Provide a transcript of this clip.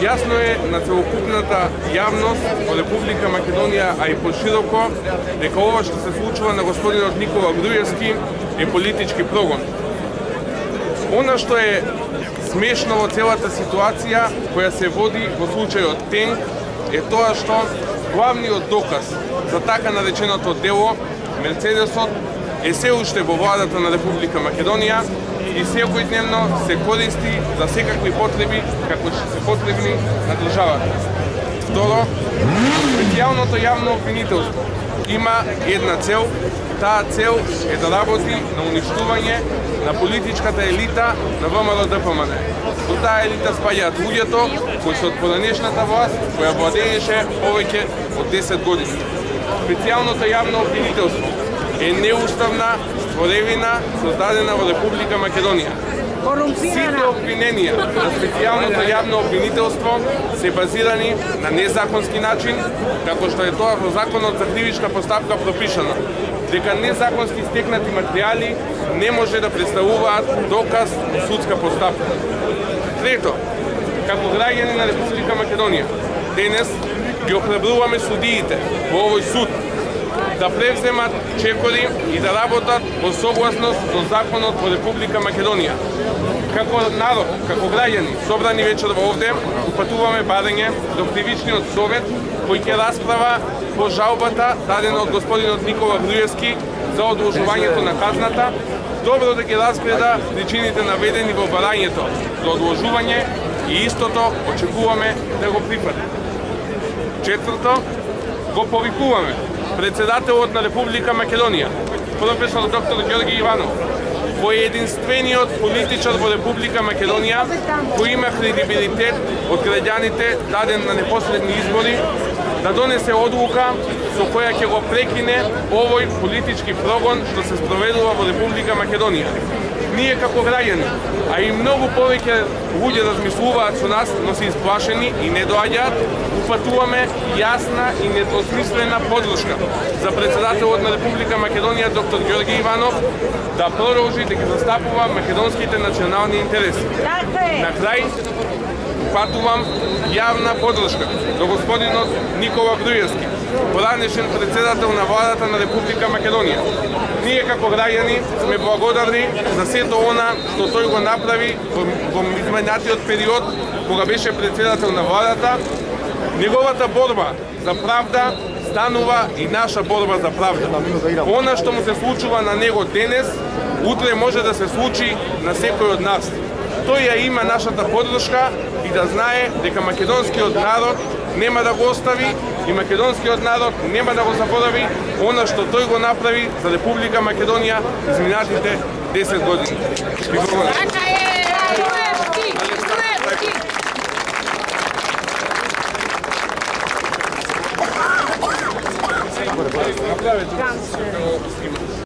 Јасно е на целокупната јавност во Република Македонија, а и пошироко, дека ова што се случува на господинот Никола Груевски е политички прогон. Она што е смешно во целата ситуација која се води во случајот Тенк е тоа што главниот доказ за така нареченото дело, Мерцедесот, е се уште во владата на Република Македонија и секојдневно се користи за секакви потреби како што се потребни на државата. Второ, специјалното јавно обвинителство има една цел. Таа цел е да работи на уништување на политичката елита на ВМРО-ДПМН. Во таа елита спаѓаат луѓето кои се од поранешната власт која владееше повеќе од 10 години. Специјалното јавно обвинителство е неуставна створевина создадена во Република Македонија. Сите обвиненија на специјалното јавно обвинителство се базирани на незаконски начин, како што е тоа во Законот за кривична постапка пропишано, дека незаконски стекнати материјали не може да представуваат доказ во судска постапка. Трето, како граѓани на Република Македонија, денес ги охрабруваме судиите во овој суд да превземат чекори и да работат во согласност со законот во Република Македонија. Како народ, како граѓани, собрани вечер овде, упатуваме барање до Кривичниот совет кој ќе расправа по жалбата дадена од господинот Никола Груевски за одложувањето на казната, добро да ги разгледа причините наведени во барањето за одложување и истото очекуваме да го прифати. Четврто, го повикуваме председателот на Република Македонија, професор доктор Ѓорги Иванов, кој е единствениот политичар во Република Македонија кој има кредибилитет од граѓаните даден на непосредни избори, да донесе одлука со која ќе го прекине овој политички прогон што се спроведува во Република Македонија. Ние како граѓани, а и многу повеќе луѓе размислуваат со нас, но се исплашени и не доаѓаат, упатуваме јасна и недвосмислена подршка за председателот на Република Македонија доктор Ѓорги Иванов да продолжи да ги застапува македонските национални интереси. На крај, упатувам јавна подршка до господинот Никола Груевски, поранешен председател на владата на Република Македонија. Ние како граѓани сме благодарни за сето она што тој го направи во изминатиот период кога беше председател на владата. Неговата борба за правда станува и наша борба за правда. Она што му се случува на него денес, утре може да се случи на секој од нас. Тој ја има нашата подршка и да знае дека македонскиот народ нема да го остави и македонскиот народ нема да го заборави она што тој го направи за Република Македонија изминатите 10 години. Ви благодарам.